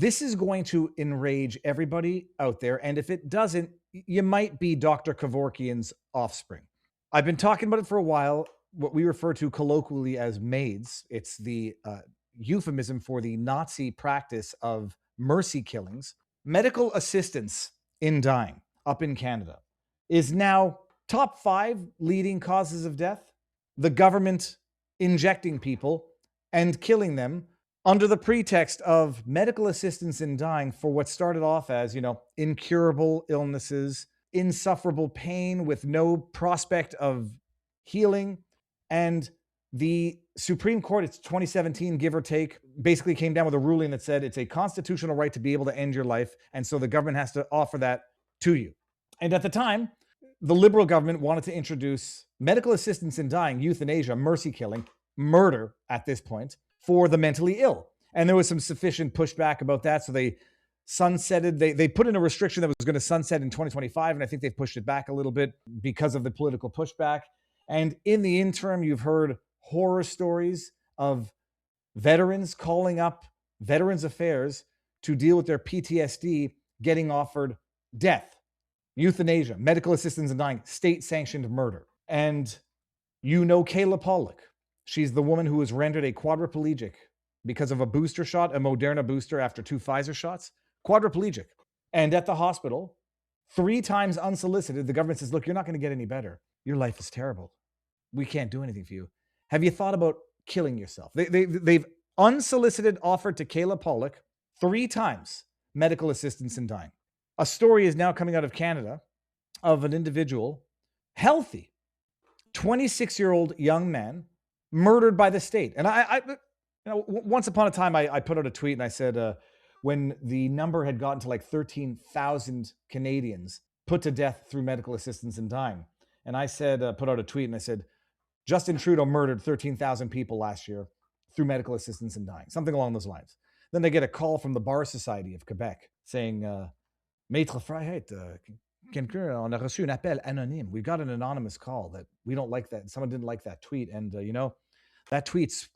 This is going to enrage everybody out there. And if it doesn't, you might be Dr. Kevorkian's offspring. I've been talking about it for a while, what we refer to colloquially as MAIDs. It's the euphemism for the Nazi practice of mercy killings. Medical assistance in dying up in Canada is now top 5 leading causes of death. The government injecting people and killing them under the pretext of medical assistance in dying for what started off as, incurable illnesses, insufferable pain with no prospect of healing. And the Supreme Court, it's 2017, give or take, basically came down with a ruling that said it's a constitutional right to be able to end your life. And so the government has to offer that to you. And at the time, the Liberal government wanted to introduce medical assistance in dying, euthanasia, mercy killing, murder at this point, for the mentally ill. And there was some sufficient pushback about that. So they sunsetted, they put in a restriction that was going to sunset in 2025. And I think they've pushed it back a little bit because of the political pushback. And in the interim, you've heard horror stories of veterans calling up Veterans Affairs to deal with their PTSD, getting offered death, euthanasia, medical assistance in dying, state-sanctioned murder. And Kayla Pollock. She's the woman who was rendered a quadriplegic because of a booster shot, a Moderna booster after 2 Pfizer shots. Quadriplegic. And at the hospital, 3 times unsolicited, the government says, look, you're not going to get any better. Your life is terrible. We can't do anything for you. Have you thought about killing yourself? They've unsolicited offered to Kayla Pollock 3 times medical assistance in dying. A story is now coming out of Canada of an individual, healthy, 26-year-old young man, murdered by the state. And once upon a time, I put out a tweet and I said, when the number had gotten to like 13,000 Canadians put to death through medical assistance in dying. And I said, put out a tweet and I said, Justin Trudeau murdered 13,000 people last year through medical assistance in dying, something along those lines. Then they get a call from the Bar Society of Quebec saying, Maître Freiheit, quelqu'un, on a reçu un appel anonyme. We got an anonymous call that we don't like that. Someone didn't like that tweet. And, that tweet's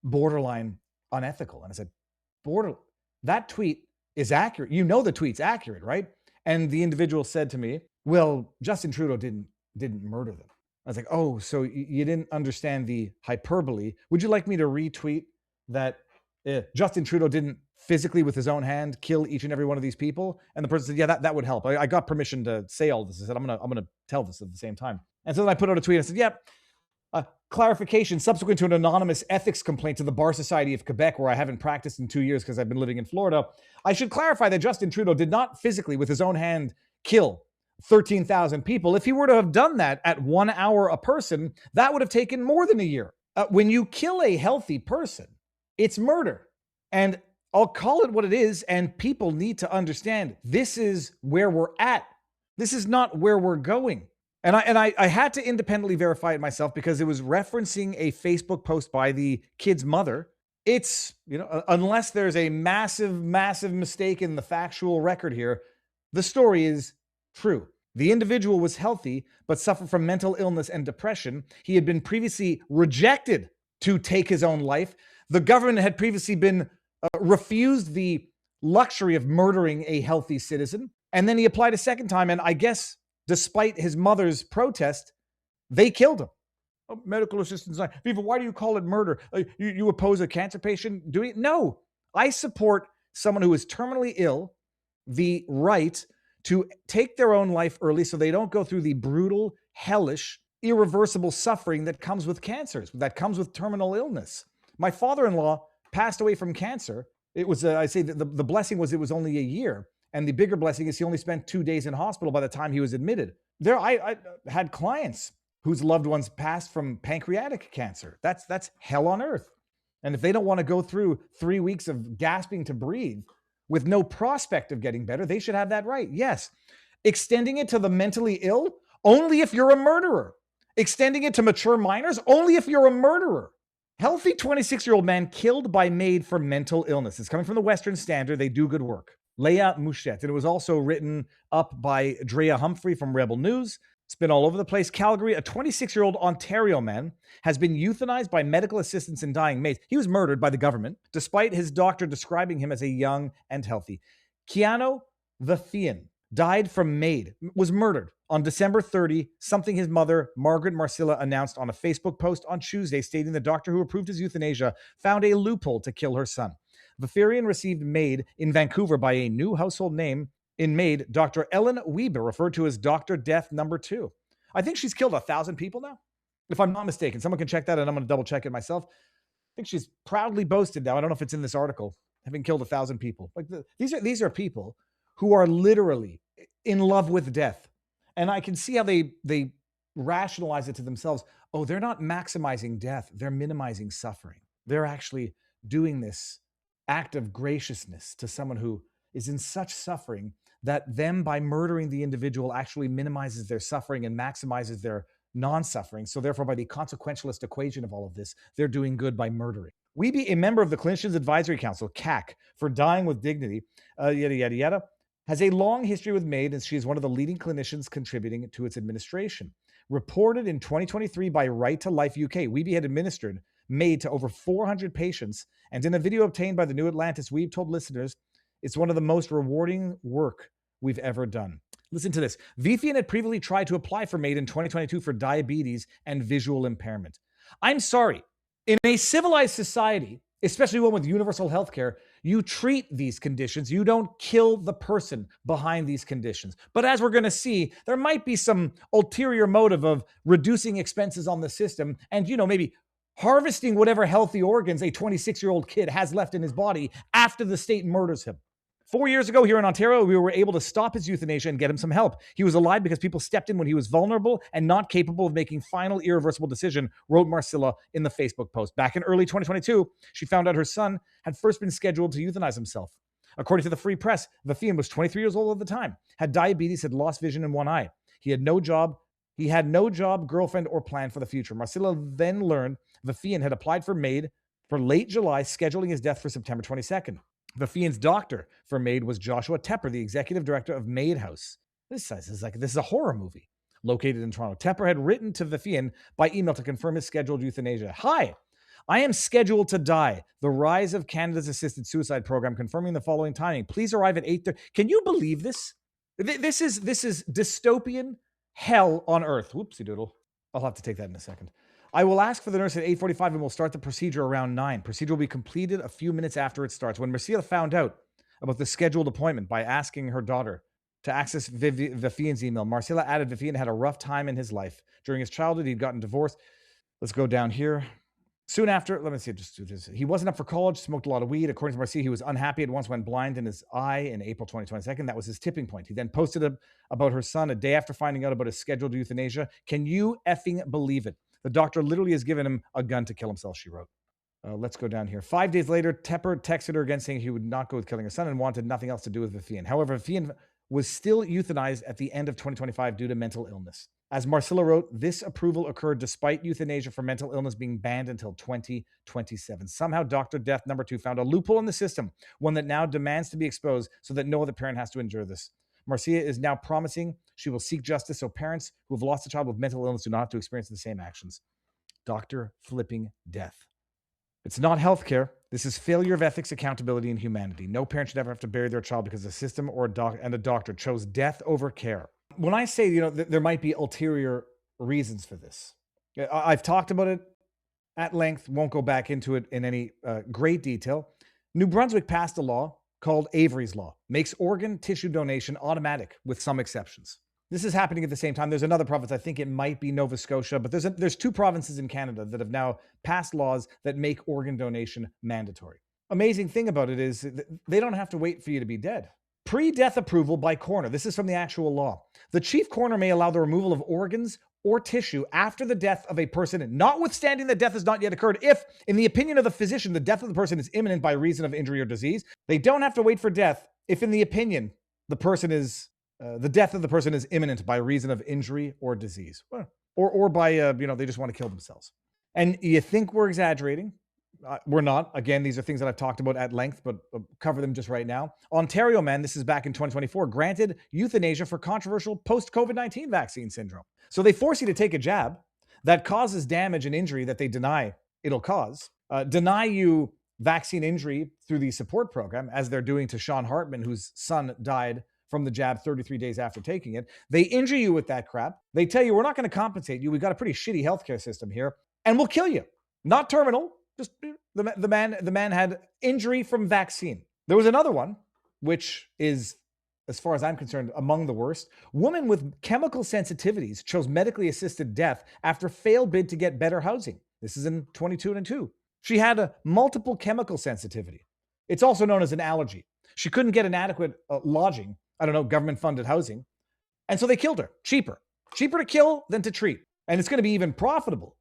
borderline unethical. And I said, that tweet is accurate. The tweet's accurate, right? And the individual said to me, well, Justin Trudeau didn't murder them. I was like, oh, so you didn't understand the hyperbole. Would you like me to retweet that Justin Trudeau didn't physically with his own hand kill each and every one of these people? And the person said, yeah, that would help. I got permission to say all this. I said, I'm gonna tell this at the same time. And so then I put out a tweet. I said, yeah, clarification, subsequent to an anonymous ethics complaint to the Bar Society of Quebec, where I haven't practiced in 2 years because I've been living in Florida, I should clarify that Justin Trudeau did not physically with his own hand kill 13,000 people. If he were to have done that at 1 hour a person, that would have taken more than a year. When you kill a healthy person, it's murder. And I'll call it what it is, and people need to understand this is where we're at. This is not where we're going. And I had to independently verify it myself because it was referencing a Facebook post by the kid's mother. It's, unless there's a massive, massive mistake in the factual record here, the story is true. The individual was healthy, but suffered from mental illness and depression. He had been previously rejected to take his own life. The government had previously been refused the luxury of murdering a healthy citizen. And then he applied a second time. And I guess despite his mother's protest, they killed him. Oh, medical assistance. Viva, why do you call it murder? You oppose a cancer patient doing it? No, I support someone who is terminally ill, the right to take their own life early so they don't go through the brutal, hellish, irreversible suffering that comes with cancers, that comes with terminal illness. My father-in-law passed away from cancer. It was, I say that the blessing was it was only a year. And the bigger blessing is he only spent 2 days in hospital by the time he was admitted. I had clients whose loved ones passed from pancreatic cancer. That's hell on earth. And if they don't want to go through 3 weeks of gasping to breathe with no prospect of getting better, they should have that right. Yes. Extending it to the mentally ill, only if you're a murderer. Extending it to mature minors, only if you're a murderer. Healthy 26-year-old man killed by MAID for mental illness. It's coming from the Western Standard. They do good work. Leah Mouchette. And it was also written up by Drea Humphrey from Rebel News. It's been all over the place. Calgary, a 26-year-old Ontario man has been euthanized by medical assistants and dying maids. He was murdered by the government, despite his doctor describing him as a young and healthy. Kiano Vafaeian died from MAID, was murdered on December 30, something his mother, Margaret Marcilla, announced on a Facebook post on Tuesday, stating the doctor who approved his euthanasia found a loophole to kill her son. Vafaeian received MAID in Vancouver by a new household name in MAID, Dr. Ellen Weber, referred to as Dr. Death number 2. I think she's killed 1,000 people now, if I'm not mistaken. Someone can check that, and I'm going to double check it myself. I think she's proudly boasted now. I don't know if it's in this article, having killed 1,000 people. Like these are people who are literally in love with death, and I can see how they rationalize it to themselves. Oh, they're not maximizing death; they're minimizing suffering. They're actually doing this act of graciousness to someone who is in such suffering that them, by murdering the individual, actually minimizes their suffering and maximizes their non-suffering. So therefore, by the consequentialist equation of all of this, they're doing good by murdering. Weeby, a member of the Clinicians Advisory Council, CAC, for dying with dignity, has a long history with MAID, and she is one of the leading clinicians contributing to its administration. Reported in 2023 by Right to Life UK, Weeby had administered MAID to over 400 patients, and in a video obtained by the New Atlantis, Weeb told listeners, it's one of the most rewarding work we've ever done. Listen to this. Vafaeian had previously tried to apply for MAID in 2022 for diabetes and visual impairment. I'm sorry. In a civilized society, especially one with universal health care, you treat these conditions. You don't kill the person behind these conditions. But as we're going to see, there might be some ulterior motive of reducing expenses on the system and, maybe harvesting whatever healthy organs a 26-year-old kid has left in his body after the state murders him. 4 years ago here in Ontario, we were able to stop his euthanasia and get him some help. He was alive because people stepped in when he was vulnerable and not capable of making final irreversible decision, wrote Marcilla in the Facebook post. Back in early 2022, she found out her son had first been scheduled to euthanize himself. According to the Free Press, Vafaeian was 23 years old at the time, had diabetes, had lost vision in one eye. He had no job, girlfriend, or plan for the future. Marcilla then learned Vafaeian had applied for MAID for late July, scheduling his death for September 22nd. Vafaeian's doctor for MAID was Joshua Tepper, the executive director of MAID House. This is a horror movie. Located in Toronto. Tepper had written to Vafaeian by email to confirm his scheduled euthanasia. Hi, I am scheduled to die. The rise of Canada's assisted suicide program, confirming the following timing. Please arrive at 8:30. Can you believe this? This is dystopian hell on earth. Whoopsie doodle. I'll have to take that in a second. I will ask for the nurse at 8:45 and we'll start the procedure around 9. Procedure will be completed a few minutes after it starts. When Marcilla found out about the scheduled appointment by asking her daughter to access Vafaeian's email, Marcilla added Vafaeian had a rough time in his life. During his childhood, he'd gotten divorced. Let's go down here. Soon after, let me see, just do this. He wasn't up for college, smoked a lot of weed. According to Marcilla, he was unhappy and once went blind in his eye in April 2022. That was his tipping point. He then posted about her son a day after finding out about his scheduled euthanasia. Can you effing believe it? The doctor literally has given him a gun to kill himself, she wrote. Let's go down here. 5 days later, Tepper texted her again saying he would not go with killing her son and wanted nothing else to do with Vafaeian. However, Vafaeian was still euthanized at the end of 2025 due to mental illness. As Marcilla wrote, this approval occurred despite euthanasia for mental illness being banned until 2027. Somehow, Dr. Death number 2 found a loophole in the system, one that now demands to be exposed so that no other parent has to endure this. Marcilla is now promising she will seek justice so parents who have lost a child with mental illness do not have to experience the same actions. Dr. Flipping Death. It's not healthcare. This is failure of ethics, accountability, and humanity. No parent should ever have to bury their child because the system or a doctor chose death over care. When I say, there might be ulterior reasons for this, I've talked about it at length, won't go back into it in any great detail. New Brunswick passed a law called Avery's Law, makes organ tissue donation automatic with some exceptions. This is happening at the same time. There's another province, I think it might be Nova Scotia, but there's 2 provinces in Canada that have now passed laws that make organ donation mandatory. Amazing thing about it is they don't have to wait for you to be dead. Pre-death approval by coroner. This is from the actual law. The chief coroner may allow the removal of organs or tissue after the death of a person, notwithstanding that death has not yet occurred, if, in the opinion of the physician, the death of the person is imminent by reason of injury or disease. They don't have to wait for death if, in the opinion, the death of the person is imminent by reason of injury or disease, or by they just want to kill themselves. And you think we're exaggerating? We're not. Again, these are things that I've talked about at length, but cover them just right now. Ontario, man, this is back in 2024, granted euthanasia for controversial post-COVID-19 vaccine syndrome. So they force you to take a jab that causes damage and injury that they deny it'll cause, deny you vaccine injury through the support program, as they're doing to Sean Hartman, whose son died from the jab 33 days after taking it. They injure you with that crap. They tell you, we're not going to compensate you. We've got a pretty shitty healthcare system here, and we'll kill you. Not terminal, just the man had injury from vaccine. There was another one, which is, as far as I'm concerned, among the worst. Woman with chemical sensitivities chose medically assisted death after failed bid to get better housing. This is in 2022. She had a multiple chemical sensitivity. It's also known as an allergy. She couldn't get an adequate lodging, government-funded housing. And so they killed her. Cheaper to kill than to treat. And it's going to be even profitable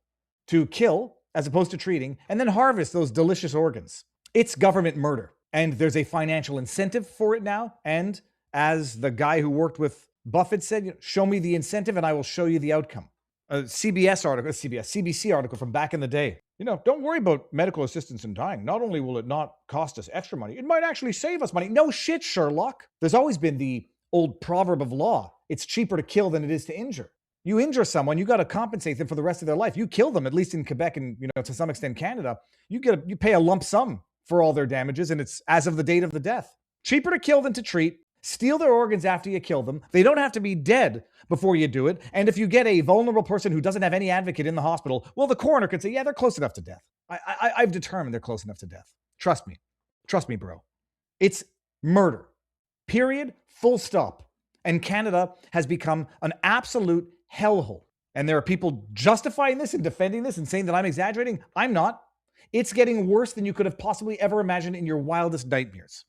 to kill as opposed to treating, and then harvest those delicious organs. It's government murder. And there's a financial incentive for it now. And as the guy who worked with Buffett said, show me the incentive and I will show you the outcome. A CBC article from back in the day. Don't worry about medical assistance in dying. Not only will it not cost us extra money, it might actually save us money. No shit, Sherlock. There's always been the old proverb of law. It's cheaper to kill than it is to injure. You injure someone, you got to compensate them for the rest of their life. You kill them, at least in Quebec and to some extent Canada, you pay a lump sum for all their damages, and it's as of the date of the death. Cheaper to kill than to treat. Steal their organs after you kill them. They don't have to be dead before you do it. And if you get a vulnerable person who doesn't have any advocate in the hospital, well, the coroner could say, yeah, they're close enough to death. I've determined they're close enough to death. Trust me, bro. It's murder. Period. Full stop. And Canada has become an absolute hellhole. And there are people justifying this and defending this and saying that I'm exaggerating. I'm not. It's getting worse than you could have possibly ever imagined in your wildest nightmares.